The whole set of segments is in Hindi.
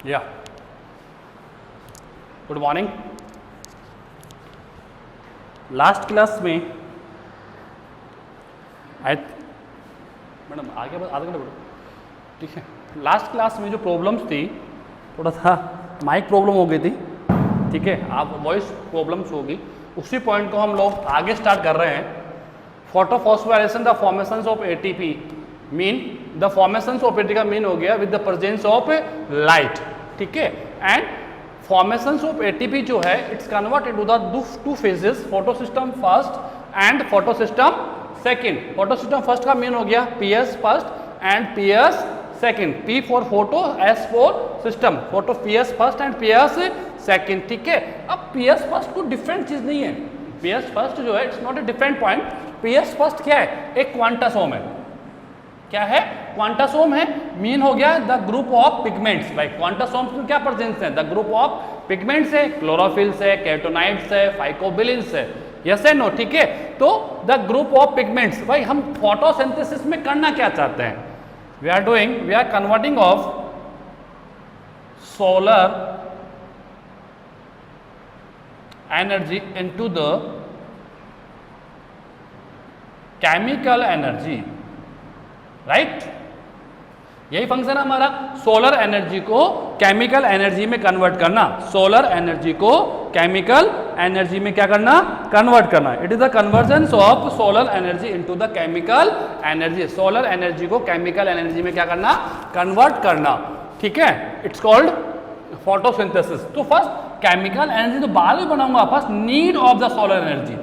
या गुड मॉर्निंग। लास्ट क्लास में मैडम आगे बस आधा घंटा बढ़ो, ठीक है। लास्ट क्लास में जो प्रॉब्लम्स थी, थोड़ा सा माइक प्रॉब्लम हो गई थी, ठीक है, आप वॉइस प्रॉब्लम्स होगी, उसी पॉइंट को हम लोग आगे स्टार्ट कर रहे हैं। Photophosphorylation the formation of ATP mean the formation of ATP का मीन हो गया with the presence of light, ठीक है। एंड फॉर्मेशन ऑफ एटीपी जो है it's convert into the two phases, photosystem first and photosystem second. Photosystem first का मीन हो गया PS first and PS second, P for photo, S for system, photo PS first and PS second, ठीक है। अब पीएस फर्स्ट को डिफरेंट चीज नहीं है, पीएस फर्स्ट जो है it's not a different point. PS first क्या है? एक क्वांटासोम है। क्या है? क्वांटासोम है। मीन हो गया द ग्रुप ऑफ पिगमेंट्स। भाई क्वांटासोम्स में क्या प्रेजेंस है? द ग्रुप ऑफ पिगमेंट्स है, क्लोरोफिल्स है, कैटोनाइड्स है, फाइकोबिलिन्स है, यस एंड नो, ठीक है। तो द ग्रुप ऑफ पिगमेंट्स, भाई हम फोटोसिंथेसिस में करना क्या चाहते हैं? We are converting of solar energy into the chemical energy, right. यही फंक्शन है हमारा, सोलर एनर्जी को केमिकल एनर्जी में कन्वर्ट करना। सोलर एनर्जी को केमिकल एनर्जी में क्या करना? कन्वर्ट करना। It is the conversion of solar energy into the chemical energy. Solar energy को केमिकल एनर्जी में क्या करना? कन्वर्ट करना, ठीक है। It's called photosynthesis. तो फर्स्ट केमिकल एनर्जी तो बाद में बनाऊंगा, first need of the solar energy.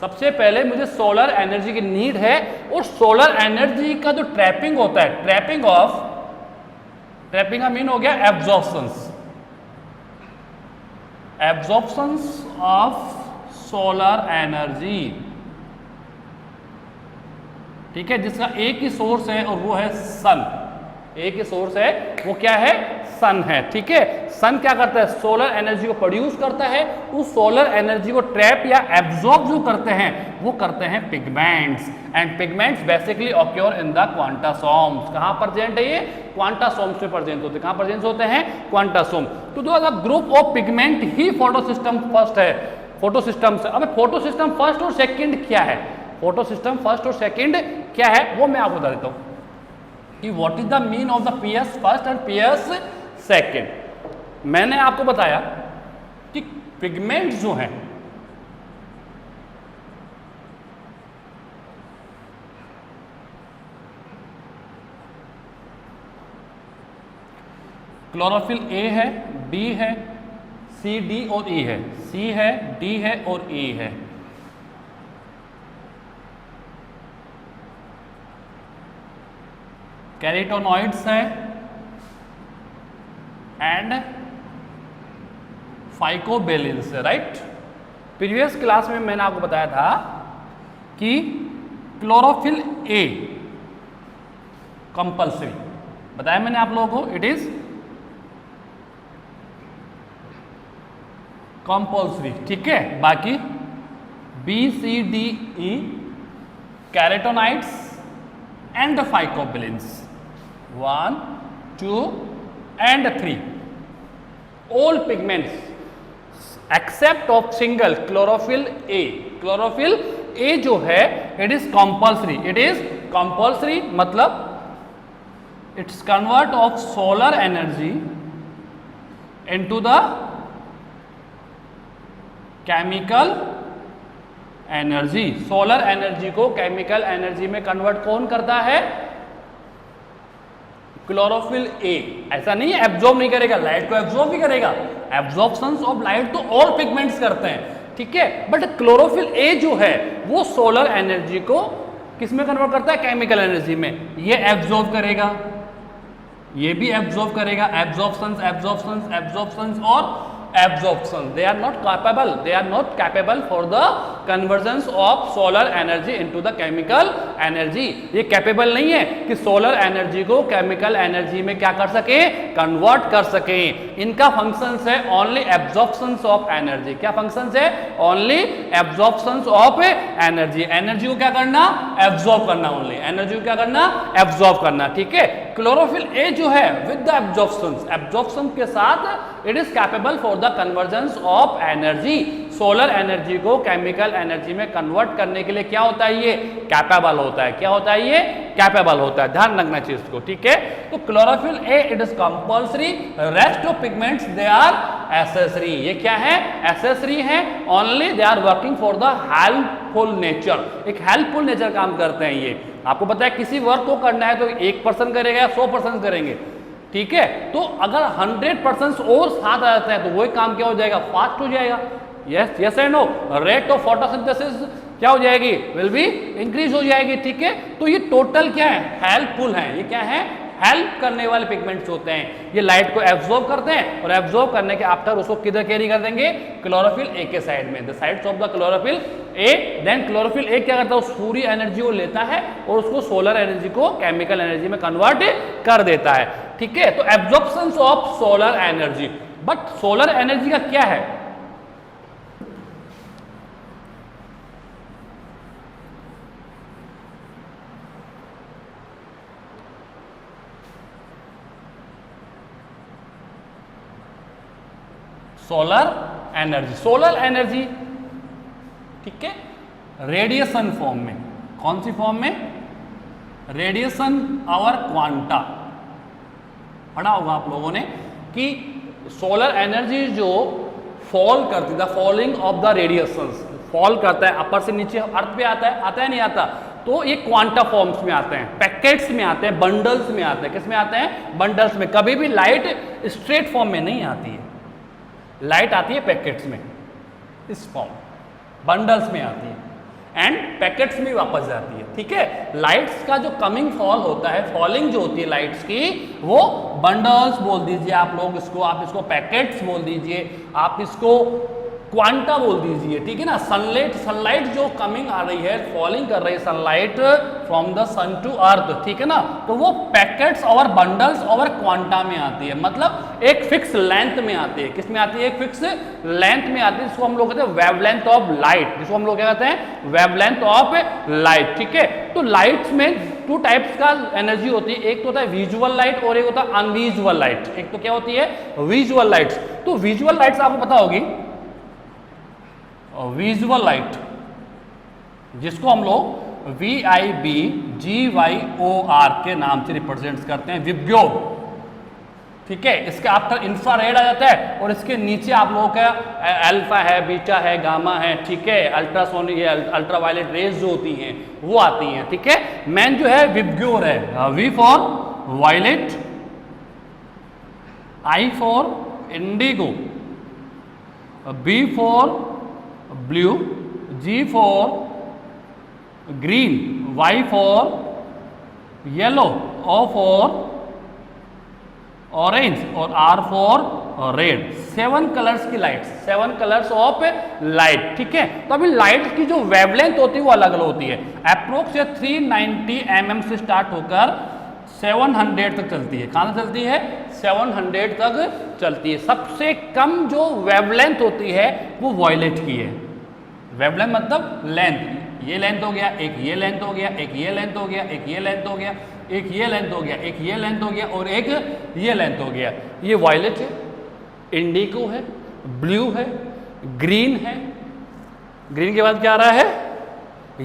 सबसे पहले मुझे सोलर एनर्जी की नीड है, और सोलर एनर्जी का जो ट्रैपिंग होता है, ट्रैपिंग का मीन हो गया एब्जॉर्प्शंस ऑफ सोलर एनर्जी, ठीक है, जिसका एक ही सोर्स है और वो है सन। एक ही सोर्स है, वो क्या है? सन है, ठीक है। सन क्या करता है? सोलर एनर्जी को प्रोड्यूस करता है। उस सोलर एनर्जी को ट्रैप या एब्जॉर्ब जो करते हैं वो करते हैं pigments, and pigments basically occur in the quantasomes. कहां प्रेजेंट है ये? क्वांटासोम्स में प्रेजेंट होते हैं। कहां प्रेजेंट होते हैं? क्वांटासोम। तो जो group of pigment he photosystem first है, फोटोसिस्टम से। अब फोटोसिस्टम फर्स्ट और सेकंड क्या है? फोटोसिस्टम फर्स्ट और सेकंड क्या है वो मैं आपको बता देता हूं कि what is the mean of the PS first and PS second. मैंने आपको बताया कि पिगमेंट जो हैं क्लोरोफिल ए है, बी है, सी, डी और ई है। सी है, डी है और ई है। कैरोटेनॉइड्स है एंड फाइकोबिलिन्स है, राइट। प्रीवियस क्लास में मैंने आपको बताया था कि क्लोरोफिल ए कंपल्सरी, बताया मैंने आप लोगों को, इट इज कंपल्सरी, ठीक है। बाकी B, C, D, E, carotenoids and the phycobilins 1, 2 and 3, all pigments except of single chlorophyll A। chlorophyll A जो है it is compulsory, मतलब it's convert of solar energy into the chemical energy. Solar energy को केमिकल एनर्जी में कन्वर्ट कौन करता है? Chlorophyll A. ऐसा नहीं है एब्जॉर्ब नहीं करेगा, लाइट को एब्जॉर्ब भी करेगा। एब्जॉर्प्शंस ऑफ लाइट तो और पिगमेंट्स करते हैं, ठीक है। बट क्लोरोफिल ए जो है वो सोलर एनर्जी को किस में कन्वर्ट करता है? केमिकल एनर्जी में। ये एब्जॉर्ब करेगा, ये भी एब्जॉर्ब करेगा। एब्जॉर्प्शंस और absorption, they are not capable for the conversions of solar energy into the chemical energy। ये कैपेबल नहीं है कि सोलर एनर्जी को केमिकल एनर्जी में क्या कर सके? कन्वर्ट कर सके। इनका फंक्शंस है ओनली एब्जॉर्प्शंस ऑफ एनर्जी। क्या फंक्शंस है? Only absorptions of energy. Energy को क्या करना? एब्जॉर्ब करना। ओनली एनर्जी को क्या करना? एब्जॉर्ब करना, ठीक है। क्लोरोफिल ए जो है विद द एब्जॉर्प्शन के साथ it is capable for the convergence of energy, solar energy को केमिकल एनर्जी में कन्वर्ट करने के लिए क्या होता है, ये कैपेबल होता है। क्या होता है, ये कैपेबल होता है, ध्यान रखना चाहिए इसको, ठीक है। तो chlorophyll A it is compulsory, rest of pigments they are accessory. ये क्या है, एसेसरी है, only they are working for the helpful nature, एक हेल्पफुल नेचर काम करते हैं ये। आपको पता है किसी वर्क को करना है तो 1% करेगा, 100% करेंगे, ठीक है। तो अगर 100% और साथ आ जाते हैं तो वही काम क्या हो जाएगा, फास्ट हो जाएगा। Yes yes and no, rate of photosynthesis क्या हो जाएगी, विल बी इंक्रीज हो जाएगी, ठीक है। तो ये टोटल क्या है, हेल्पफुल है। ये क्या है, हेल्प करने वाले पिगमेंट्स होते हैं। ये लाइट को एब्जॉर्ब करते हैं और एब्जॉर्ब करने के आफ्टर उसको किधर कैरी कर देंगे, क्लोरोफिल ए के साइड में, the sides of the chlorophyll A. Then chlorophyll A क्या करता है, उस पूरी एनर्जी को लेता है और उसको सोलर एनर्जी को केमिकल एनर्जी में कन्वर्ट कर देता है, ठीक है। तो absorption of solar energy, but solar energy का क्या है, सोलर एनर्जी, ठीक है, रेडिएशन फॉर्म में। कौन सी फॉर्म में, रेडिएशन आवर क्वांटा। पढ़ा होगा आप लोगों ने कि सोलर एनर्जी जो फॉल करती, the falling of the radiations, fall करता है अपर से नीचे अर्थ पे आता है नहीं आता, तो ये क्वांटा फॉर्म्स में आते हैं, पैकेट्स में आते हैं, बंडल्स में आते हैं। किस में आते हैं, बंडल्स में। कभी भी लाइट स्ट्रेट फॉर्म में नहीं आती है, लाइट आती है पैकेट्स में, इस फॉर्म बंडल्स में आती है एंड पैकेट्स में वापस जाती है, ठीक है। लाइट्स का जो कमिंग फॉल होता है, फॉलिंग जो होती है लाइट्स की, वो बंडल्स बोल दीजिए आप लोग इसको, आप इसको पैकेट्स बोल दीजिए, आप इसको क्वांटा बोल दीजिए, ठीक है ना। सनलाइट जो कमिंग आ रही है, फॉलिंग कर रही है sunlight from the sun to earth, ठीक है ना, तो वो पैकेट्स और बंडल्स और क्वांटा में आती है, मतलब एक फिक्स लेंथ में आती है। किस में आती है, एक फिक्स लेंथ में आती है, जिसको हम लोग कहते हैं वेवलेंथ ऑफ लाइट, जिसको हम लोग क्या कहते हैं, वेवलेंथ ऑफ लाइट, ठीक है। तो लाइट्स में टू टाइप्स का एनर्जी होती है, एक तो होता है विजुअल लाइट और एक होता है अनविजुअल लाइट। एक तो क्या होती है, विजुअल लाइट्स। तो विजुअल लाइट्स आपको पता होगी, विजुअल लाइट जिसको हम लोग VIBGYOR के नाम से रिप्रेजेंट करते हैं, विब्ग्योर, ठीक है। इसके आफ्टर इंफ्रारेड आ जाता है और इसके नीचे आप लोगों का अल्फा है, बीटा है, गामा है, ठीक है। अल्ट्रासोनिक, अल्ट्रावायलेट रेज जो होती हैं वो आती हैं, ठीक है। मेन जो है विब्ग्योर है, V for violet, I for indigo, B for blue, G for green, Y for yellow, O for orange और R फॉर रेड। 7 कलर्स की लाइट, 7 कलर्स ऑफ लाइट, ठीक है। तो अभी लाइट की जो वेवलेंथ होती है वो अलग अलग होती है। अप्रोक्स 390 mm से स्टार्ट होकर 700 तक चलती है। कहाँ तक चलती है, 700 तक चलती है। सबसे कम जो वेवलेंथ होती है वो वॉयलेट की है। वेवलेंथ मतलब लेंथ, ये लेंथ हो गया, एक ये लेंथ हो गया, एक ये लेंथ हो गया, एक ये लेंथ हो गया, एक ये लेंथ हो गया, एक ये लेंथ हो गया और एक ये लेंथ हो गया। ये वॉयलेट है, इंडिगो है, ब्लू है, ग्रीन है, ग्रीन के बाद क्या आ रहा है,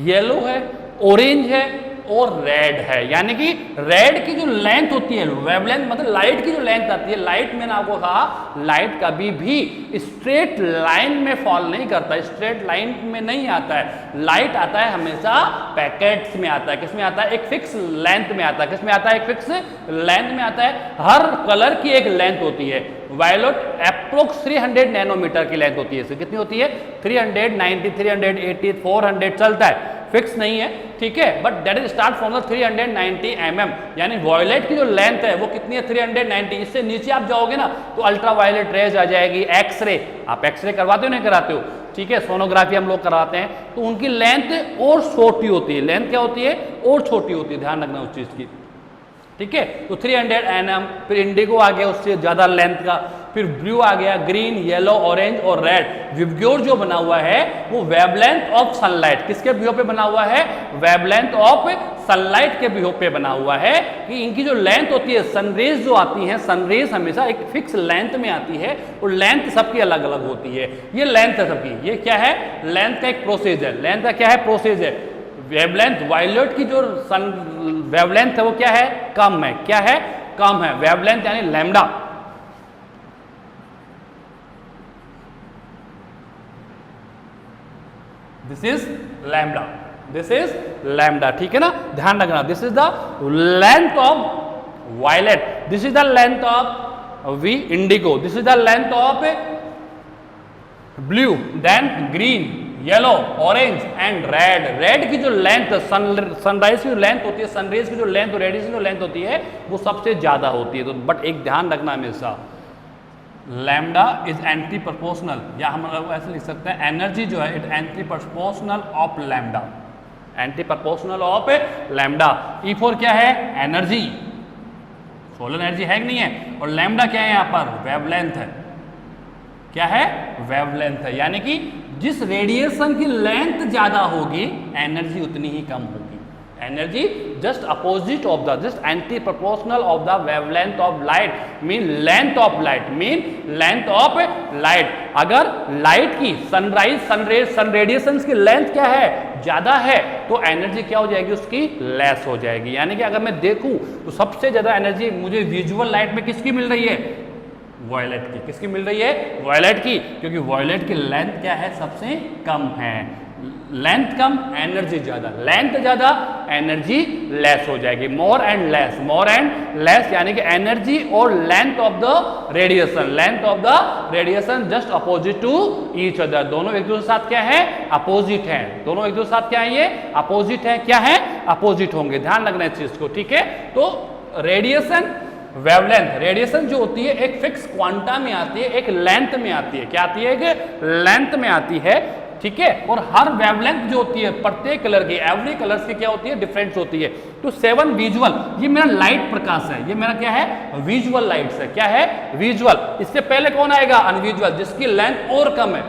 येलो है, ऑरेंज है और रेड है। यानी कि रेड की जो लेंथ होती है, वेवलेंथ मतलब लाइट की जो लेंथ आती है, लाइट मैंने आपको कहा लाइट कभी भी स्ट्रेट लाइन में फॉल नहीं करता, स्ट्रेट लाइन में नहीं आता है। लाइट आता है हमेशा पैकेट्स में आता है। किस में आता है, एक फिक्स लेंथ में आता है। किस में आता है, एक फिक्स लेंथ में आता है। हर कलर की एक लेंथ होती है। वायलेट अप्रोक्स 300 नैनोमीटर की लेंथ होती है। इससे कितनी होती है, 390, 380, 400 चलता है, फिक्स नहीं है, ठीक है। But that is start from the 390 mm। यानी वॉयलेट की जो लेंथ है वो कितनी है, 390। इससे नीचे आप जाओगे ना तो अल्ट्रा वायलेट रेज आ जाएगी, एक्सरे। आप एक्सरे करवाते हो नहीं कराते हो, ठीक है, सोनोग्राफी हम लोग कराते हैं, तो उनकी लेंथ और छोटी होती है। लेंथ क्या होती है, और छोटी होती है, ध्यान रखना उस चीज की। ठीक है। तो 300 nm, फिर इंडिगो आ गया उससे ज़्यादा लेंथ का, फिर ब्लू आ गया, ग्रीन, येलो, ऑरेंज और रेड। विबग्योर जो बना हुआ है वो वेवलेंथ ऑफ सनलाइट, किसके बिहेव पे बना हुआ है? वेवलेंथ ऑफ सनलाइट के बिहेव पे बना हुआ है कि इनकी जो लेंथ होती है, सनरेज जो आती हैं, सनरेज हमेशा एक फिक्स लेंथ में आती है और लेंथ सबकी अलग अलग होती है। ये लेंथ है सबकी, ये क्या है? लेंथ का एक प्रोसेस है। लेंथ का क्या है? प्रोसेस है। वेवलेंथ, वायलेट की जो सन वेवलेंथ है वो क्या है? कम है। क्या है? कम है। वेवलेंथ यानी lambda. This is lambda, this is lambda, ठीक है ना, ध्यान रखना। This is the length of violet, this is the length of V indigo, this is the length of blue, then green, yellow, orange and red. Red की जो लेंथ, सनराइज की जो लेंथ होती है, सनरेज की जो लेंथ और रेडियस की जो लेंथ होती है वो सबसे ज्यादा होती है। तो बट एक ध्यान रखना हमेशा, लैम्डा इज एंटी प्रोपोर्शनल, या हम लोग ऐसे लिख सकते हैं एनर्जी जो है it anti proportional of lambda, anti proportional of lambda. E4 क्या है? एनर्जी, सोलर एनर्जी है कि नहीं है, और लैम्डा क्या है? यहाँ पर वेवलेंथ है। क्या है? वेवलेंथ है, यानी कि जिस रेडिएशन की लेंथ ज्यादा होगी एनर्जी उतनी ही कम होगी। Energy just opposite of the, just anti proportional of the wavelength of light, mean length of light, mean length of light. अगर लाइट की सनराइज, सनरेज, सन रेडिएशन की लेंथ क्या है? ज्यादा है, तो एनर्जी क्या हो जाएगी? उसकी लेस हो जाएगी। यानी कि अगर मैं देखूं तो सबसे ज्यादा एनर्जी मुझे विजुअल लाइट में किसकी मिल रही है? वॉयलेट की। किसकी मिल रही है? वॉयलेट की, क्योंकि वॉयलेट की लेंथ क्या है? सबसे कम है। लेंथ कम, एनर्जी ज्यादा, लेंथ ज्यादा, एनर्जी लेस हो जाएगी। More and less, more and less, यानी कि एनर्जी और length of the radiation, length of the radiation just opposite to each other. दोनों एक दूसरे के साथ क्या है? अपोजिट है। दोनों एक दूसरे के साथ क्या है? ये अपोजिट है। क्या है? अपोजिट होंगे। ध्यान रखना इस चीज को, ठीक है। तो रेडिएशन, वेवलेंथ, रेडिएशन जो होती है एक फिक्स क्वांटा में आती है, एक लेंथ में आती है। क्या आती है? एक लेंथ में आती है, ठीक है। और हर वेवलेंथ जो होती है प्रत्येक कलर की, एवरी कलर्स की क्या होती है? डिफरेंस होती है। तो 7 विजुअल, ये मेरा लाइट प्रकाश है, ये मेरा क्या है? विजुअल लाइट्स है। क्या है? विजुअल। इससे पहले कौन आएगा? अनविजुअल, जिसकी लेंथ और कम है।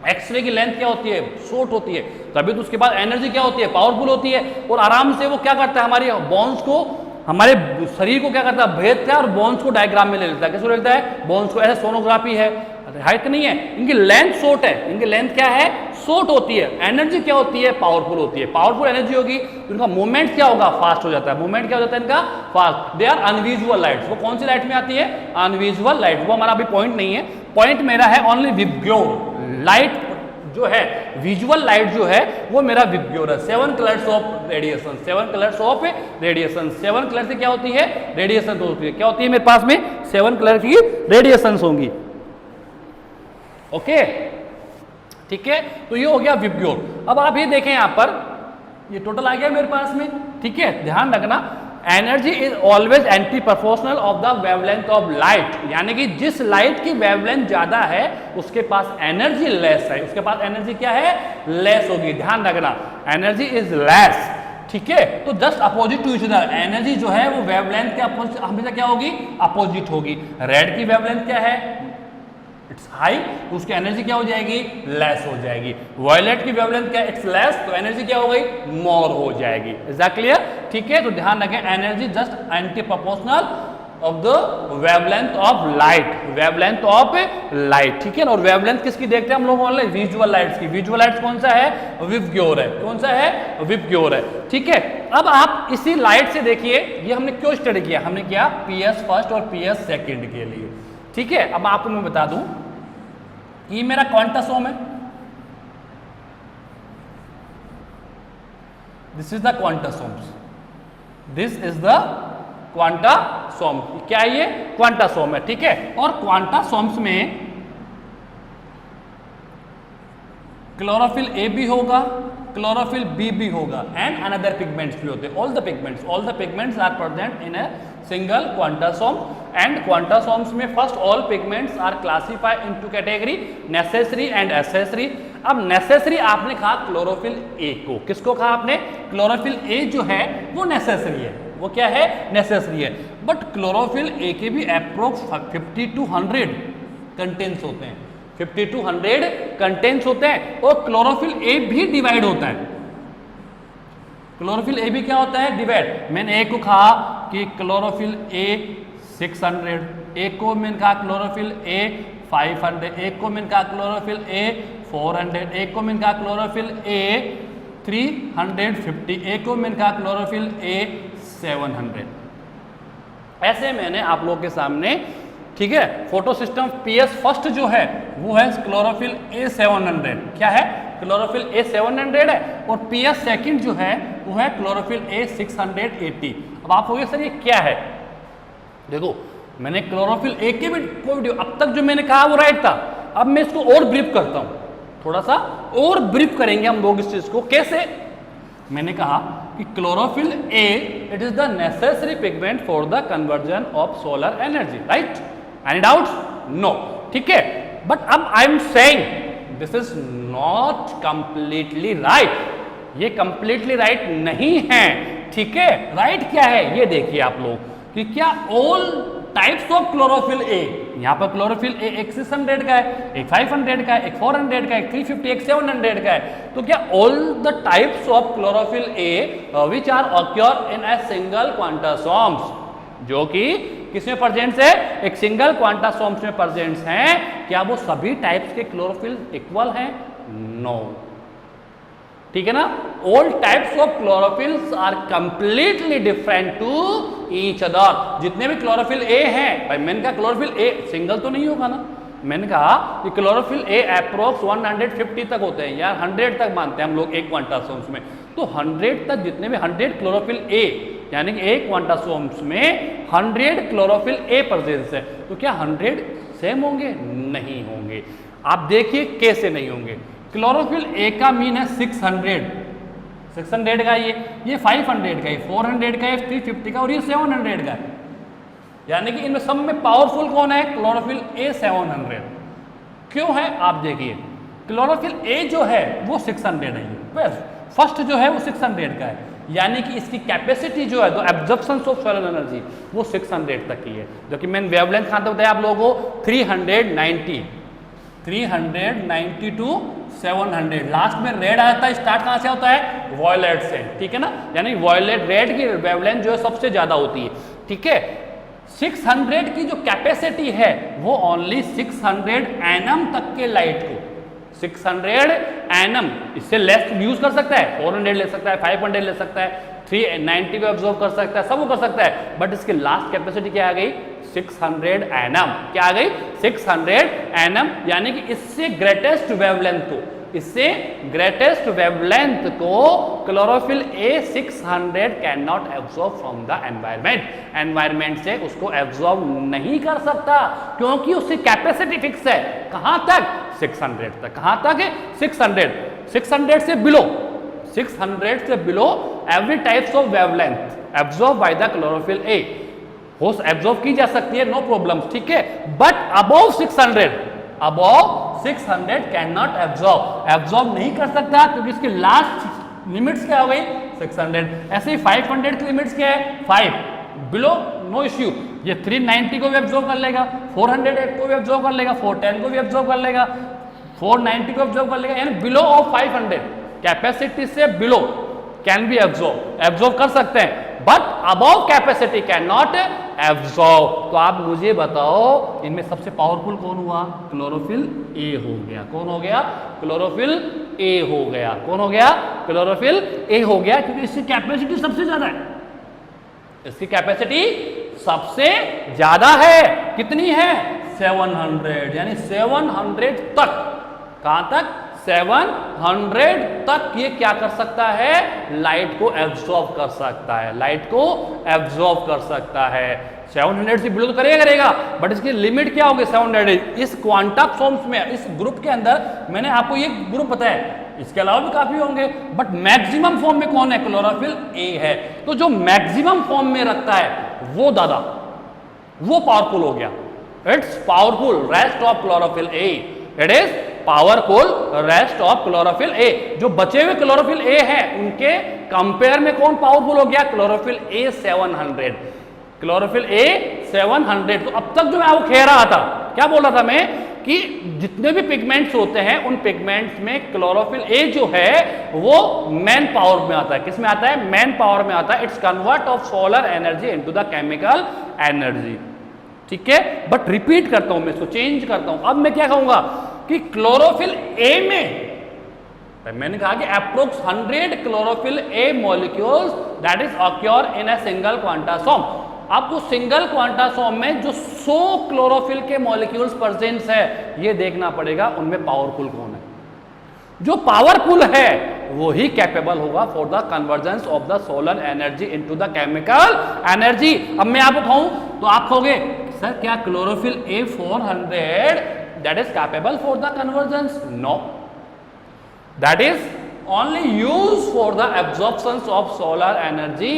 एक्सरे की लेंथ क्या होती है? शॉर्ट होती है, तभी तो उसके बाद एनर्जी क्या होती है? पावरफुल होती है, और आराम से वो क्या करता है? हमारे बोन्स को, हमारे शरीर को क्या करता है? भेदता है और बोन्स को डायग्राम में ले लेता है। कैसे लेता है? बोन्स को, ऐसे सोनोग्राफी है, हाइट नहीं है, इनकी लेंथ शॉर्ट है, इनकी लेंथ क्या है? शॉर्ट होती है। एनर्जी क्या होती है? पावरफुल होती है। पावरफुल एनर्जी होगी तो इनका मूवमेंट क्या होगा? फास्ट हो जाता है। मूवमेंट क्या हो जाता है इनका? Fast. They are unvisual lights. वो कौन सी लाइट में आती है? Unvisual light. वो हमारा अभी पॉइंट नहीं है, पॉइंट मेरा है ओनली विबग्योर लाइट जो है, विजुअल लाइट जो है वो मेरा विबग्योर है। 7 colours of radiation, 7 colours of radiation. 7 colour से क्या होती है? रेडिएशन होती है। क्या होती है मेरे पास में? 7 कलर की रेडिएशन होंगी। ओके, ठीक है। तो ये हो गया विबग्योर। अब आप ये देखें यहां पर, ये टोटल आ गया मेरे पास में, ठीक है। ध्यान रखना, energy is always anti proportional of the wavelength of light, यानी कि जिस लाइट की वेवलेंथ ज्यादा है उसके पास एनर्जी लेस है, उसके पास एनर्जी क्या है? लेस होगी। ध्यान रखना, एनर्जी इज लेस, ठीक है। तो just opposite to each other, energy जो है वो वेवलेंथ के हमेशा क्या होगी? अपोजिट होगी। रेड की वेवलेंथ क्या है? इट्स हाई, तो उसकी एनर्जी क्या हो जाएगी? लेस हो जाएगी। वॉयलेट की वेवलेंथ क्या है? इट्स लेस, तो एनर्जी क्या हो गई? मोर हो जाएगी। Is that clear? ठीक है। तो ध्यान रखें, energy just anti proportional of the wavelength of light, wavelength of light, ठीक है ना। और वेवलेंथ किसकी देखते हैं हम लोग? ऑनलाइन विजुअल लाइट्स की। विजुअल लाइट्स कौन सा है? विबग्योर है। कौन सा है? विबग्योर है, ठीक है। अब आप इसी लाइट से देखिए, ये हमने क्यों स्टडी किया? हमने किया PS फर्स्ट और PS सेकेंड के लिए, ठीक है। अब आपको मैं बता दूं कि ये मेरा क्वांटासोम है, this is the quantasomes, this is the quantasome. क्या है ये? क्वांटासोम है, ठीक है। और क्वांटासोम्स में क्लोरोफिल ए भी होगा, क्लोरोफिल बी भी होगा, एंड अनदर पिगमेंट्स भी होते हैं। All the pigments are present in a single quantasome, and quantasomes में first all pigments are classified into category necessary and accessory, अब नेसेसरी आपने कहा क्लोरोफिल ए को, किसको कहा आपने? क्लोरोफिल ए जो है वो नेसेसरी है, वो क्या है? नेसेसरी है। बट क्लोरोफिल ए के भी अप्रोक्स 50 to 100 कंटेंट्स होते हैं, 50 to 100 कंटेंट्स होते हैं, और क्लोरोफिल ए भी डिवाइड होता है। क्लोरोफिल ए भी क्या होता है? डिवाइड। मैंने ए को कहा कि क्लोरोफिल ए 600, एक को मैंने कहा क्लोरोफिल ए 500, एक को मैंने कहा क्लोरोफिल ए 400, एक को मैंने कहा क्लोरोफिल ए 350, एक को मैंने कहा क्लोरोफिल ए 700। ऐसे मैंने आप लोगों के सामने, ठीक है, फोटो सिस्टम PS फर्स्ट जो है वो है क्लोरोफिल ए 700। क्या है? क्लोरोफिल ए 700 है। और PS सेकंड जो है वो है क्लोरोफिल ए 680। अब आप कहोगे सर ये क्या है? देखो मैंने क्लोरोफिल ए के भी वीडियो अब तक जो मैंने कहा वो राइट था। अब मैं इसको और ब्रीफ करता हूं, थोड़ा सा और ब्रीफ करेंगे हम लोग इस चीज को। कैसे? मैंने कहा कि chlorophyll A it is the necessary pigment for the conversion of solar energy, right? Any doubts? No. ठीक है, बट अब I am saying this is not completely right. ये कंप्लीटली राइट नहीं है। ठीक है, राइट क्या है ये देखिए आप लोग कि क्या ऑल टाइप्स ऑफ क्लोरोफिल ए, यहां पर क्लोरोफिल ए एक 600 का है, एक 500 का है, एक 400 का है, एक 350, एक 700 का है। तो क्या all the types of chlorophyll A which are occur in a single quantasomes, जो कि किसमें प्रेजेंट्स है? एक सिंगल क्वांटासोम्स में प्रेजेंट्स हैं, क्या वो सभी टाइप्स के क्लोरोफिल इक्वल हैं? नो। ठीक है ना? All types of chlorophylls are completely different to each other. जितने भी क्लोरोफिल ए हैं, भाई मैंने कहा क्लोरोफिल ए सिंगल तो नहीं होगा ना, मैंने कहा कि क्लोरोफिल ए अप्रोक्स 150 तक होते हैं, या 100 तक मानते हैं हम लोग एक क्वांटासोम्स में। तो 100 तक जितने भी 100 क्लोरोफिल ए, यानी कि एक क्वांटासोम्स में 100 क्लोरोफिल ए प्रेजेंस है, तो क्या 100 सेम होंगे? नहीं होंगे। आप देखिए कैसे नहीं होंगे। क्लोरोफिल ए का मीन है 600 का, ये 500 का, ये 400 का, ये 350 का, और ये 700 का है। यानी कि इनमें सब में पावरफुल कौन है? Chlorophyll A 700। क्यों है? आप देखिए, क्लोरोफिल ए जो है वो 600 है, बस फर्स्ट जो है वो 600 का है, यानी कि इसकी कैपेसिटी जो है तो एब्जॉर्प्शन ऑफ सोलर एनर्जी वो 600 तक की है। जो कि मैंने वेवलेंथ कहाँ तक बताया आप लोगों को? 390 टू 700। लास्ट में रेड आता है, स्टार्ट कहाँ से होता है? वॉयलेट से। ठीक है ना? यानी वॉयलेट रेड की वेवलेंथ जो है सबसे ज्यादा होती है। ठीक है, 600 की जो कैपेसिटी है वो ओनली 600 एनम तक के लाइट को, 600 एनम, इससे लेस यूज कर सकता है, 400 ले सकता है, 500 ले सकता है, 390 को एब्जॉर्ब कर सकता है, सब वो कर सकता है। बट इसकी लास्ट कैपेसिटी क्या आ गई? 600 एनम। क्या आ गई? 600 एनम। यानी कि इससे ग्रेटेस्ट वेवलेंथ को chlorophyll A 600 can not absorb from the environment. Environment से उसको एब्जॉर्ब नहीं कर सकता, क्योंकि उसकी कैपेसिटी फिक्स है। कहां तक? 600 तक। कहां तक है? 600। 600 से बिलो, 600 से below every types of wavelength absorb by the chlorophyll A host absorb की जा सकती है, नो प्रॉब्लम। ठीक है, but above 600 can not absorb नहीं कर सकता, क्योंकि इसकी लास्ट लिमिट्स क्या हो गई? 600। ऐसे ही 500 की लिमिट्स क्या है? 5। बिलो नो इश्यू, ये 390 को भी एब्जॉर्ब कर लेगा, 408 को भी एब्जॉर्ब कर लेगा, 410 को भी एब्जॉर्ब कर लेगा, 490 को एब्जॉर्ब कर लेगा। यानी बिलो ऑफ 500 कैपेसिटी से बिलो कैन बी एब्जॉर्ब कर सकते हैं, but above capacity can not absorb. तो आप मुझे बताओ इनमें सबसे पावरफुल कौन हुआ? क्लोरोफिल ए हो गया। कौन हो गया? क्लोरोफिल ए हो गया। कौन हो गया? क्लोरोफिल ए हो गया, क्योंकि इसकी कैपेसिटी सबसे ज्यादा है। इसकी कैपेसिटी सबसे ज्यादा है। कितनी है? 700। यानी 700 तक। कहां तक? 700 तक ये क्या कर सकता है? लाइट को एब्जॉर्ब कर सकता है, लाइट को एब्जॉर्ब कर सकता है। 700 से बिलो तो करेगा, बट इसकी लिमिट क्या होगी? 700। इस क्वांटासोम्स में, इस ग्रुप के अंदर मैंने आपको ये ग्रुप बताया, इसके अलावा भी काफी होंगे, बट मैक्सिमम फॉर्म में कौन है? क्लोरोफिल ए है। तो जो मैक्सिमम फॉर्म में रखता है वो दादा, वो पावरफुल हो गया। It's powerful. Rest of chlorophyll A, it is powerful rest of chlorophyll A. जो बचे हुए क्लोरोफिल ए हैं उनके कंपेयर में कौन पावरफुल हो गया? Chlorophyll A 700। Chlorophyll A 700। तो अब तक जो मैं आपको कह रहा था, क्या बोल रहा था मैं, कि जितने भी पिगमेंट्स होते हैं उन पिगमेंट्स में क्लोरोफिल ए जो है वो मैन पावर में आता है। किस में आता है? मैन पावर में आता है। It's convert of solar energy into the chemical energy. ठीक है, बट रिपीट करता हूं मैं, इसको चेंज करता हूं। अब मैं क्या कहूंगा कि क्लोरोफिल ए में मैंने कहा कि approx 100 chlorophyll A molecules that is occur in a single quantasome. आपको सिंगल क्वांटासोम में जो 100 क्लोरोफिल के मॉलिक्यूल्स प्रेजेंस है ये देखना पड़ेगा, उनमें पावरफुल कौन है। जो पावरफुल है वो ही कैपेबल होगा for the convergence of the solar energy into the chemical energy. अब मैं आपको कहूं तो आप कहोगे सर क्या chlorophyll a 400 that is capable for the convergence? No, that is only used for the absorptions of solar energy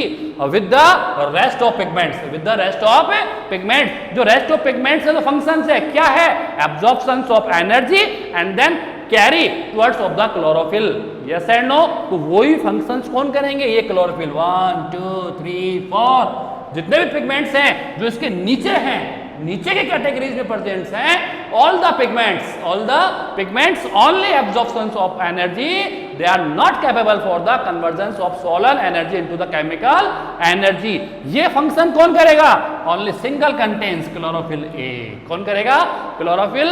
with the rest of pigments, with the rest of pigments। जो rest of pigments है तो functions है, क्या है? absorptions of energy and then carry towards of the chlorophyll। yes and no? तो वही functions कौन करेंगे? ये chlorophyll 1 2 3 4 जितने भी पिगमेंट्स हैं जो इसके नीचे हैं, नीचे के कैटेगरीज में प्रेजेंट्स हैं, all the pigments only absorptions of energy, they are not capable for the convergence of solar energy into the chemical energy। ये फंक्शन कौन करेगा? only single contains chlorophyll A। कौन करेगा? chlorophyll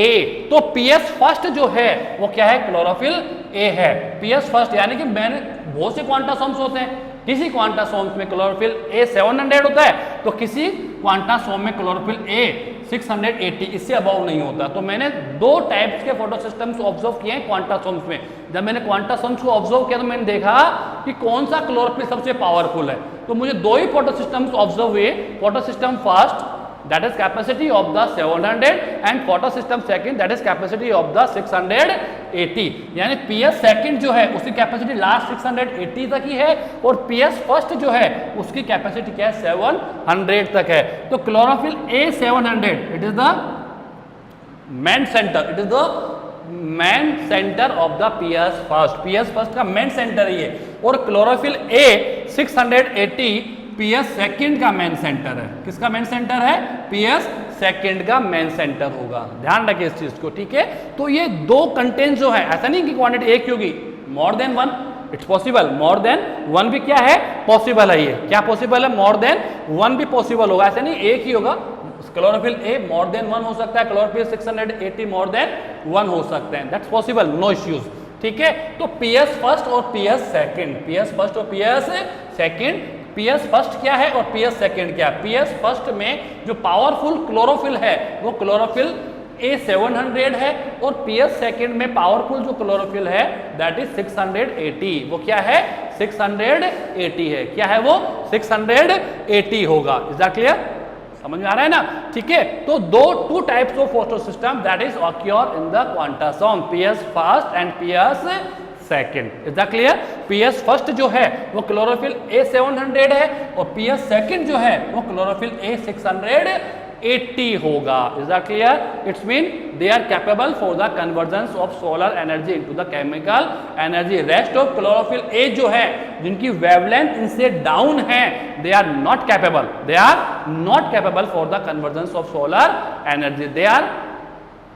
A। तो PS फर्स्ट जो है वो क्या है? chlorophyll A है। PS फर्स्ट यानी कि मैंने बहुत से क्वांटासोम्स होते हैं, किसी क्वांटासोम्स में क्लोरोफिल ए 700 होता है तो किसी क्वांटासोम में क्लोरोफिल ए 680, इससे अबव नहीं होता। तो मैंने दो टाइप्स के फोटो सिस्टम्स ऑब्जर्व किए हैं क्वांटासोम्स में। जब मैंने क्वांटासोम्स को ऑब्जर्व किया तो मैंने देखा कि कौन सा क्लोरोफिल सबसे पावरफुल है। तो मुझे दो ही फोटो सिस्टम्स ऑब्जर्व हुए, photo system first that is capacity of the 700 and photo system second that is capacity of the 680। यानी PS सेकंड जो है उसकी कैपेसिटी लास्ट 680 तक ही है और PS फर्स्ट जो है उसकी कैपेसिटी क्या है? 700 तक है। तो chlorophyll A 700 it is the main centre, it is the main centre of the PS first का मेन सेंटर ही है और क्लोरोफिल A 680 PS सेकंड का मेन सेंटर है। किसका मेन सेंटर है? PS सेकंड का मेन सेंटर होगा। ध्यान रखिए इस चीज को, ठीक है। तो ये दो कंटेंट जो है, ऐसा नहीं कि क्वांटिटी एक ही होगी, more than one it's possible. More than one भी क्या है? पॉसिबल है। ये क्या पॉसिबल है? मोर देन वन भी पॉसिबल होगा। ऐसा नहीं एक ही होगा। Chlorophyll A more than one हो सकता है, क्लोरोफिल 680 मोर देन वन हो सकते हैं, दैट्स पॉसिबल, नो इश्यूज। ठीक है, तो PS फर्स्ट और PS सेकंड, PS फर्स्ट और PS सेकंड, PS फर्स्ट क्या है और PS सेकंड क्या है? PS फर्स्ट में जो पावरफुल क्लोरोफिल है वो क्लोरोफिल A 700 है और PS सेकंड में पावरफुल जो क्लोरोफिल है दैट इज 680। वो क्या है? 680 है। क्या है वो? 680 होगा। Is that clear? समझ में आ रहा है ना? ठीक है, तो two types of photo system that is occur in the quantasome, PS first and PS second. Is that clear? PS first जो है वो क्लोरोफिल A 700 है और PS सेकंड जो है वो क्लोरोफिल A 680 होगा। Is that clear? It's mean they are capable for the convergence of solar energy into the chemical energy. Rest of chlorophyll A जो है जिनकी वेवलेंथ इनसे डाउन है, they are not capable for the convergence of solar energy. They are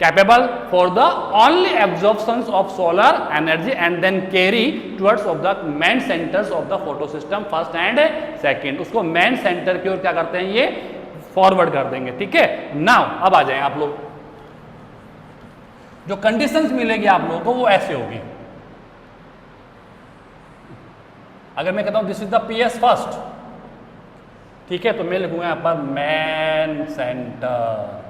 capable for the only absorptions of solar energy and then carry towards of the main centers of the photosystem first and second। उसको main center की ओर क्या करते हैं? ये फॉरवर्ड कर देंगे। ठीक है, नाउ अब आ जाएं आप लोग। जो कंडीशंस मिलेगी आप लोगों को वो ऐसे होगी। अगर मैं कहता हूं this is the PS first, ठीक है, तो मैं लिखूंगा यहां पर मेन सेंटर।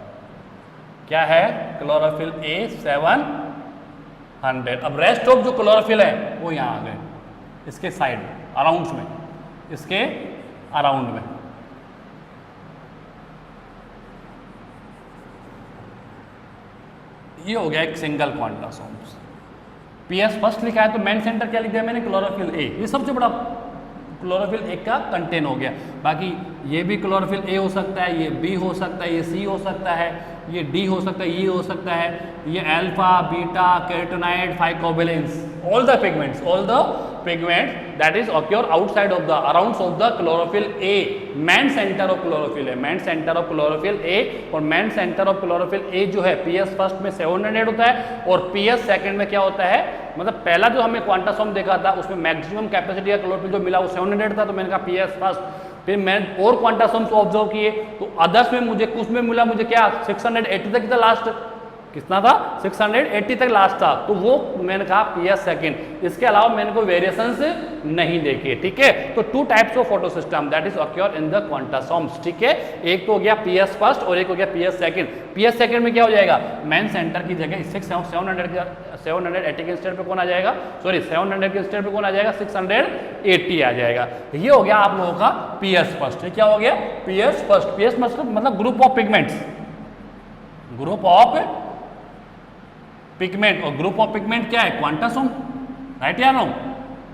क्या है? Chlorophyll A 700। अब रेस्ट ऑफ जो क्लोरोफिल है वो यहां आ गए, इसके साइड अराउंड में, इसके अराउंड में। ये हो गया एक सिंगल क्वांटासोम्स। PS फर्स्ट लिखा है तो मेन सेंटर क्या लिख दिया मैंने? Chlorophyll A। ये सबसे बड़ा क्लोरोफिल A का कंटेन हो गया। बाकी ये भी क्लोरोफिल A हो सकता है, ये B हो सकता है, ये C हो सकता है ये डी हो सकता है, ई हो सकता है, ये alpha, beta, carotenoid, phycobilins, all the pigment that is occur outside of the around of the chlorophyll A, main center of chlorophyll है, main center of chlorophyll A, और main center of chlorophyll A जो है PS फर्स्ट में 700 होता है और PS सेकंड में क्या होता है, मतलब पहला जो हमें क्वांटासॉम देखा था उसमें मैक्सिमम कैपेसिटी का क्लोरोफिल जो मिला वो 700 था, तो मैंने कहा PS फर्स्ट। फिर मैंने और क्वांटासॉम्स ऑब्जर्व किए तो अदर्स में मुझे कुछ में मिला मुझे क्या 680 तक था लास्ट, कितना था 680 तक लास्ट था, तो वो मैंने कहा PS सेकंड। इसके अलावा मैंने कोई वेरिएशंस नहीं देखे, ठीक है। तो two types of photo system that is occur in the quantasomes, ठीक है। एक तो हो गया PS फर्स्ट और एक हो गया PS सेकंड। PS सेकंड में क्या हो जाएगा, मेन सेंटर की जगह 780 के इंस्टेड पे कौन आ जाएगा, सॉरी 700 के इंस्टेड पे कौन आ जाएगा, 680 आ जाएगा। ये हो गया आप लोगों का PS फर्स्ट। क्या हो गया PS फर्स्ट। PS मतलब group of pigments, group of pigment, और ग्रुप ऑफ पिगमेंट क्या है, क्वांटासोम, राइट या नो।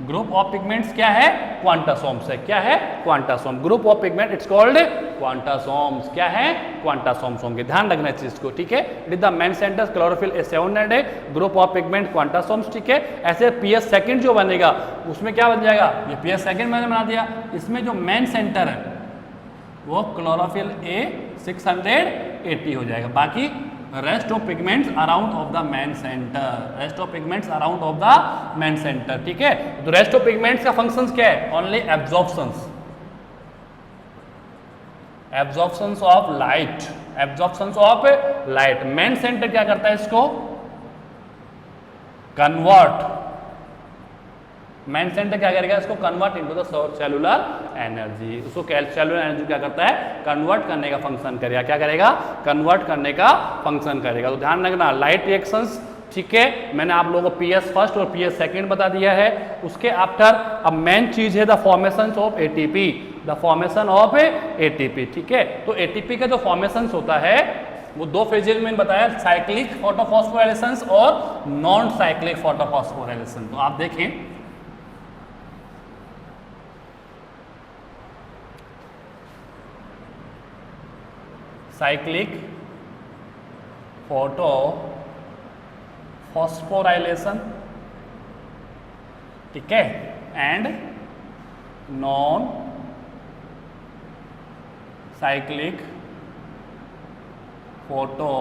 ग्रुप ऑफ पिगमेंट्स क्या है, क्वांटासोम्स है। क्या है, quantasome. Group of pigment it's called quantasomes. क्या है, क्वांटासोम्स होंगे, ध्यान रखना इस चीज को, ठीक है। It is the main center chlorophyll A 700 है, ग्रुप ऑफ पिगमेंट क्वांटासोम्स, ठीक है। ऐसे PS सेकंड जो बनेगा उसमें क्या बन जाएगा, ये PS सेकंड मैंने बना दिया, इसमें जो मेन सेंटर है वो क्लोरोफिल ए 680 हो जाएगा, बाकी rest of pigments around of the main center, rest of pigments around of the main center, ठीक है। तो रेस्ट ऑफ पिगमेंट्स का फंक्शंस क्या है, only absorptions, absorptions of light, absorptions of light. Main center क्या करता है, इसको कन्वर्ट, मेन सेंटर क्या करेगा, इसको convert into the cellular energy, उसको सेलुलर एनर्जी क्या करता है, कन्वर्ट करने का फंक्शन करेगा। क्या करेगा, कन्वर्ट करने का फंक्शन करेगा। तो ध्यान रखना लाइट रिएक्शंस, ठीक है। मैंने आप लोगों को PS फर्स्ट और PS सेकंड बता दिया है। उसके आफ्टर अब मेन चीज है the formation of ATP, the formation of ATP, ठीक है। तो ATP का जो फॉर्मेशन होता है वो दो फेजेज में बताया, साइक्लिक फोटोफॉस्फोराइलेशन और नॉन साइक्लिक फोटोफॉस्फोराइलेशन। तो आप देखें साइक्लिक फोटो फॉस्फोराइलेशन, ठीक है, एंड नॉन साइक्लिक फोटो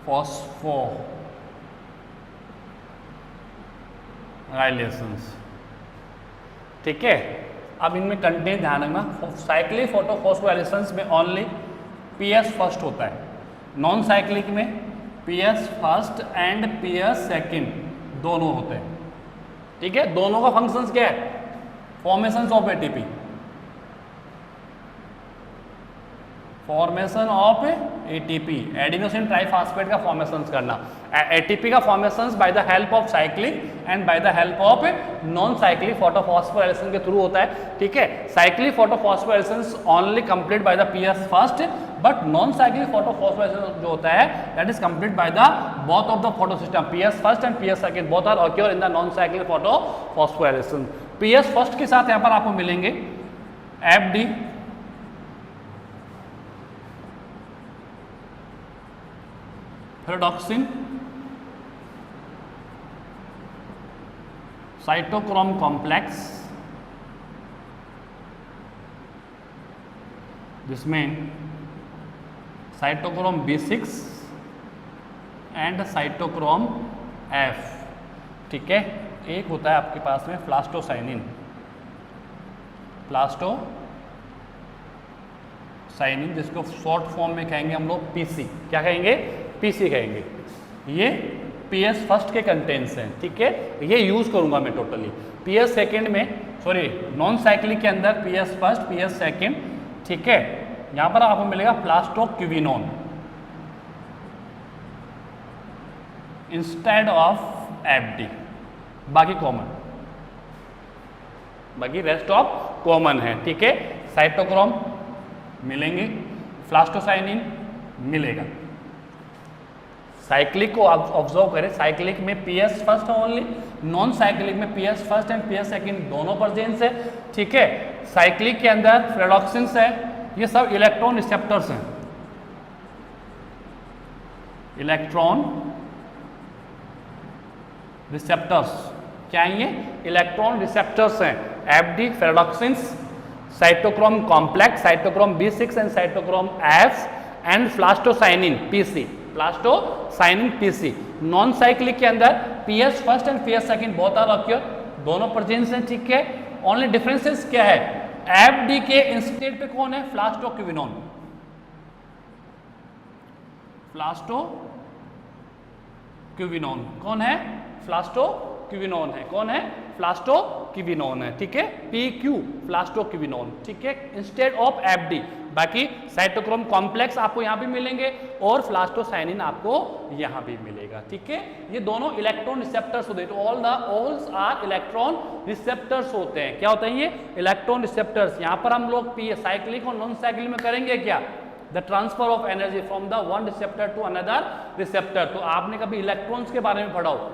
फॉस्फोराइलेशंस, ठीक है। अब इनमें कंटेंट ध्यान रखना, साइक्लिक फोटोफॉस्फोराइलेशंस में ओनली PS फर्स्ट होता है, नॉन साइक्लिक में PS first and PS second दोनों होते हैं, ठीक है। दोनों का फंक्शंस क्या है, formation of ATP, formation of ATP, adenosine triphosphate का फॉर्मेशन करना। ATP का formation by the help of cyclic and by the help of non cyclic photophosphorylation के थ्रू होता है, ठीक है। Cyclic photophosphorylation only complete by the PS first, but non cyclic photophosphorylation जो होता है that is complete by the both of the photo system, PS first and PS second both are occur in the non cyclic photophosphorylation. PS first के साथ यहाँ पर आपको मिलेंगे FD, फेरोडॉक्सिन, साइटोक्रोम कॉम्प्लेक्स, जिसमें cytochrome B6 and cytochrome F, ठीक है। एक होता है आपके पास में प्लास्टोसाइनिन, प्लास्टोसाइनिन जिसको शॉर्ट फॉर्म में कहेंगे हम लोग PC, क्या कहेंगे, PC कहेंगे। ये PS फर्स्ट के कंटेंट्स हैं, ठीक है। ये यूज करूंगा मैं टोटली PS सेकंड में, सॉरी नॉन साइक्लिक के अंदर PS फर्स्ट PS सेकंड, ठीक है। यहां पर आपको मिलेगा प्लास्टोक्विनोन इंस्टेड ऑफ FD, बाकी कॉमन, बाकी रेस्ट ऑफ कॉमन है, ठीक है। साइटोक्रोम मिलेंगे, प्लास्टोसाइनिन मिलेगा। साइक्लिक को आप ऑब्जर्व करें, साइक्लिक में PS फर्स्ट है ओनली, नॉन साइक्लिक में PS first and PS second दोनों प्रेजेंस है, ठीक है। साइक्लिक के अंदर फेरोडॉक्सिन्स है, ये सब इलेक्ट्रॉन रिसेप्टर्स हैं, इलेक्ट्रॉन रिसेप्टर्स। क्या है ये? इलेक्ट्रॉन रिसेप्टर्स हैं। FD, ferredoxins, cytochrome complex, cytochrome B6 and cytochrome F and plastocyanin PC, plastocyanin PC। Non cyclic के अंदर PS first and PS second both are occur, दोनों प्रेजेंस हैं, ठीक है। ओनली डिफरेंसेस क्या है? एफडी के इंस्टेड पे कौन है? फ्लास्टोक्विनोन, फ्लास्टोक्विनोन कौन है? फ्लास्टोक्विनोन है। कौन है? फ्लास्टोक्विनोन है, ठीक है। PQ फ्लास्टोक्विनोन, ठीक है, इंस्टेड ऑफ एफडी। बाकी साइटोक्रोम कॉम्प्लेक्स आपको यहां भी मिलेंगे और फ्लास्टोसाइनिन आपको यहां भी मिलेगा, ठीक है। ये दोनों इलेक्ट्रॉन रिसेप्टर्स होते हैं। ऑल्स आर इलेक्ट्रॉन रिसेप्टर्स होते हैं। क्या होते हैं ये? Electron receptors. यहां पर हम लोग साइक्लिक और नॉन साइक्लिक में करेंगे क्या? The transfer of energy from the one receptor to another receptor. तो आपने कभी इलेक्ट्रॉन्स के बारे में पढ़ा हो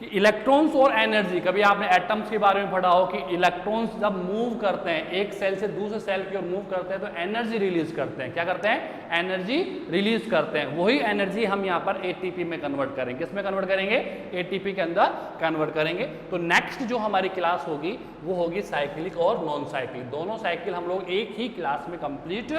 कि इलेक्ट्रॉन्स और एनर्जी, कभी आपने एटम्स के बारे में पढ़ा हो कि इलेक्ट्रॉन्स जब मूव करते हैं एक सेल से दूसरे सेल की ओर मूव करते हैं तो एनर्जी रिलीज करते हैं। क्या करते हैं? एनर्जी रिलीज करते हैं। वही एनर्जी हम यहाँ पर एटीपी में कन्वर्ट करेंगे। किसमें कन्वर्ट करेंगे? एटीपी के अंदर कन्वर्ट करेंगे। तो नेक्स्ट जो हमारी क्लास होगी वो होगी साइक्लिक और नॉन साइक्लिक। दोनों साइकिल हम लोग एक ही क्लास में कंप्लीट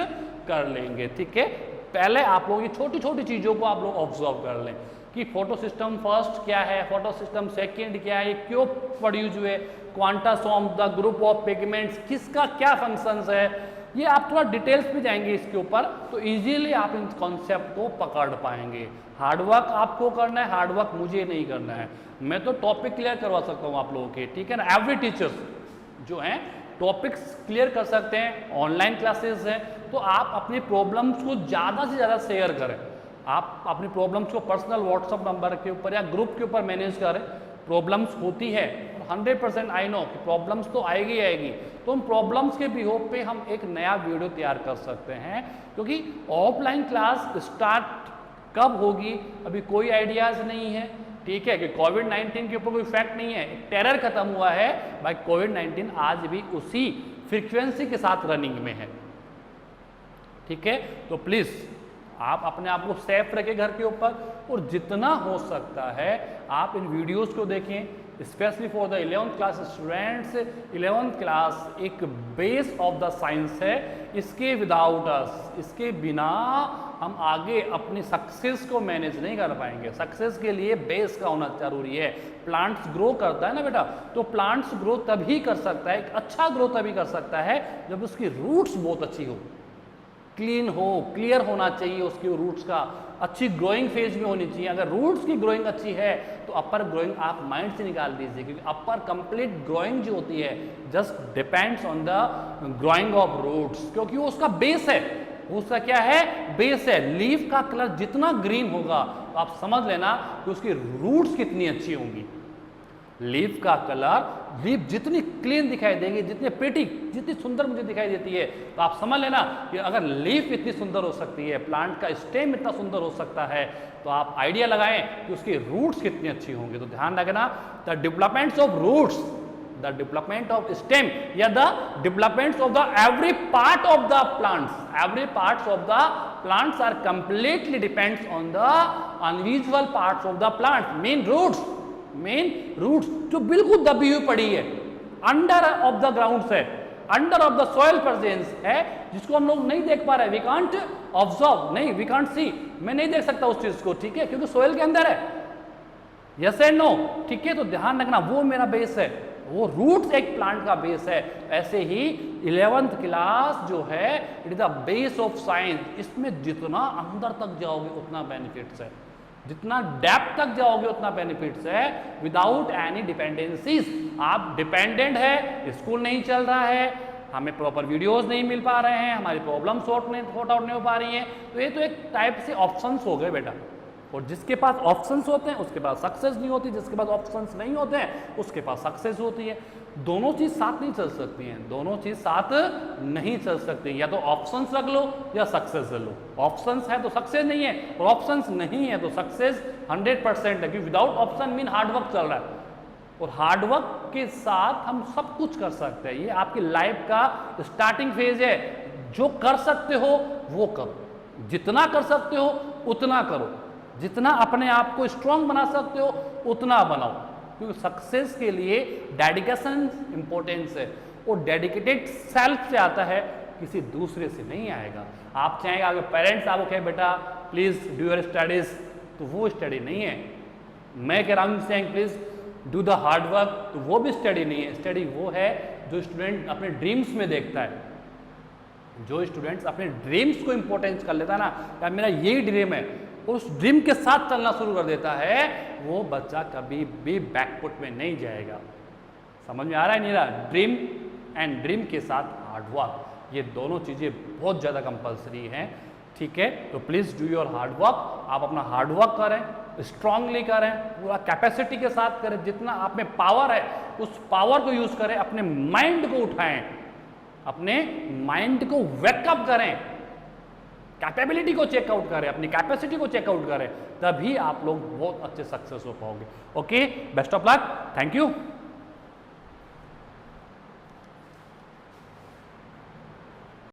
कर लेंगे, ठीक है। पहले आप लोग ये छोटी छोटी चीजों को आप लोग ऑब्जर्व कर लें कि फोटो सिस्टम फर्स्ट क्या है, फोटो सिस्टम सेकेंड क्या है, क्यों प्रोड्यूस हुए, quantasome, the group of pigments, किसका क्या फंक्शंस है, ये आप थोड़ा डिटेल्स में जाएंगे इसके ऊपर तो इजीली आप इन कॉन्सेप्ट को पकड़ पाएंगे। हार्डवर्क आपको करना है, हार्डवर्क मुझे नहीं करना है। मैं तो टॉपिक क्लियर करवा सकता हूँ आप लोगों के, ठीक है ना। एवरी टीचर्स जो हैं टॉपिक्स क्लियर कर सकते हैं, ऑनलाइन क्लासेस हैं, तो आप अपनी प्रॉब्लम्स को ज़्यादा से ज़्यादा शेयर करें। आप अपनी प्रॉब्लम्स को पर्सनल व्हाट्सएप नंबर के ऊपर या ग्रुप के ऊपर मैनेज करें। प्रॉब्लम्स होती है 100% आई नो कि प्रॉब्लम्स तो आएगी आएगी, तो उन प्रॉब्लम्स के बिहोप पे हम एक नया वीडियो तैयार कर सकते हैं। क्योंकि ऑफलाइन क्लास स्टार्ट कब होगी अभी कोई आइडियाज़ नहीं है, ठीक है, कि कोविड-19 के ऊपर कोई इफेक्ट नहीं है, टेरर खत्म हुआ है भाई। कोविड-19 आज भी उसी फ्रीक्वेंसी के साथ रनिंग में है, ठीक है। तो प्लीज़ आप अपने आप को सेफ रखें घर के ऊपर और जितना हो सकता है आप इन वीडियोस को देखें, specially for the 11th class students. 11th class एक बेस ऑफ द साइंस है, इसके विदाउट अस, इसके बिना हम आगे अपनी सक्सेस को मैनेज नहीं कर पाएंगे। सक्सेस के लिए बेस का होना जरूरी है। प्लांट्स ग्रो करता है ना बेटा, तो प्लांट्स ग्रो तभी कर सकता है, एक अच्छा ग्रो तभी कर सकता है जब उसकी रूट्स बहुत अच्छी हो, क्लीन हो, क्लियर होना चाहिए उसकी रूट्स का, अच्छी ग्रोइंग फेज में होनी चाहिए। अगर रूट्स की ग्रोइंग अच्छी है तो अपर ग्रोइंग आप माइंड से निकाल दीजिए, क्योंकि अपर कंप्लीट ग्रोइंग जो होती है just depends on the growing of roots, क्योंकि वो उसका बेस है। उसका क्या है? बेस है। लीफ का कलर जितना ग्रीन होगा तो आप समझ लेना कि उसकी रूट्स कितनी अच्छी होंगी। लीफ का कलर, लीफ जितनी क्लीन दिखाई देगी, जितनी प्रिटी, जितनी सुंदर मुझे दिखाई देती है, तो आप समझ लेना कि अगर लीफ इतनी सुंदर हो सकती है, प्लांट का स्टेम इतना सुंदर हो सकता है, तो आप आइडिया लगाएं कि उसकी रूट्स कितनी अच्छी होंगी। तो ध्यान रखना, the developments of roots, the development of stem या the developments of the every part of the plants, every parts of the plants are completely depends on the unvisual parts of the plant. Main roots जो बिल्कुल दबी हुई पड़ी है, अंडर ऑफ द ग्राउंड है, under of the soil presence है, जिसको हम लोग नहीं देख पा रहे, वी कांट ऑब्जर्व, नहीं वी कांट सी, मैं नहीं देख सकता उस चीज को, ठीक है, क्योंकि सॉइल के अंदर है। यस एंड नो, ठीक है। तो ध्यान रखना, वो मेरा बेस है, वो रूट्स एक प्लांट का बेस है। ऐसे ही 11th क्लास जो है it is the base of science. इसमें जितना अंदर तक जाओगे उतना बेनिफिट्स है, जितना डेप्थ तक जाओगे उतना बेनिफिट्स है, विदाउट एनी डिपेंडेंसीज। आप डिपेंडेंट है, स्कूल नहीं चल रहा है, हमें प्रॉपर वीडियोस नहीं मिल पा रहे हैं, हमारी प्रॉब्लम सॉर्ट आउट नहीं हो पा रही है, तो ये तो एक टाइप से ऑप्शंस हो गए बेटा। और जिसके पास ऑप्शंस होते हैं उसके पास सक्सेस नहीं होती, जिसके पास ऑप्शंस नहीं होते हैं उसके पास सक्सेस होती है। दोनों चीज साथ नहीं चल सकती हैं, दोनों चीज साथ नहीं चल सकती। या तो ऑप्शंस रख लो या सक्सेस रख लो। ऑप्शंस है तो सक्सेस नहीं है, और ऑप्शंस नहीं है तो सक्सेस 100% है, क्योंकि विदाउट ऑप्शन मीन हार्डवर्क चल रहा है, और हार्डवर्क के साथ हम सब कुछ कर सकते हैं। ये आपकी लाइफ का स्टार्टिंग फेज है। जो कर सकते हो वो करो, जितना कर सकते हो उतना करो, जितना अपने आप को स्ट्रांग बना सकते हो उतना बनाओ, क्योंकि सक्सेस के लिए डेडिकेशन इंपॉर्टेंस है, और डेडिकेटेड सेल्फ से आता है, किसी दूसरे से नहीं आएगा। आप चाहेंगे अगर पेरेंट्स आपको कहे बेटा प्लीज डू योर स्टडीज, तो वो स्टडी नहीं है। मैं कह रहा हूँ saying please do the hard work, तो वो भी स्टडी नहीं है। स्टडी वो है जो स्टूडेंट अपने ड्रीम्स में देखता है, जो स्टूडेंट्स अपने ड्रीम्स को इंपॉर्टेंस कर लेता है ना, या मेरा यही ड्रीम है, उस ड्रीम के साथ चलना शुरू कर देता है, वो बच्चा कभी भी बैकफुट में नहीं जाएगा। समझ में आ रहा है नहीं रहा? ड्रीम एंड ड्रीम के साथ हार्ड वर्क, ये दोनों चीज़ें बहुत ज़्यादा कंपलसरी हैं, ठीक है। तो please do your hard work, आप अपना हार्ड वर्क करें, स्ट्रांगली करें, पूरा कैपेसिटी के साथ करें, जितना आप में पावर है उस पावर को यूज़ करें, अपने माइंड को उठाएं, अपने माइंड को वेकअप करें, कैपेबिलिटी को चेकआउट करें, अपनी कैपेसिटी को चेकआउट करें, तभी आप लोग बहुत अच्छे सक्सेस हो पाओगे। Okay, best of luck, thank you.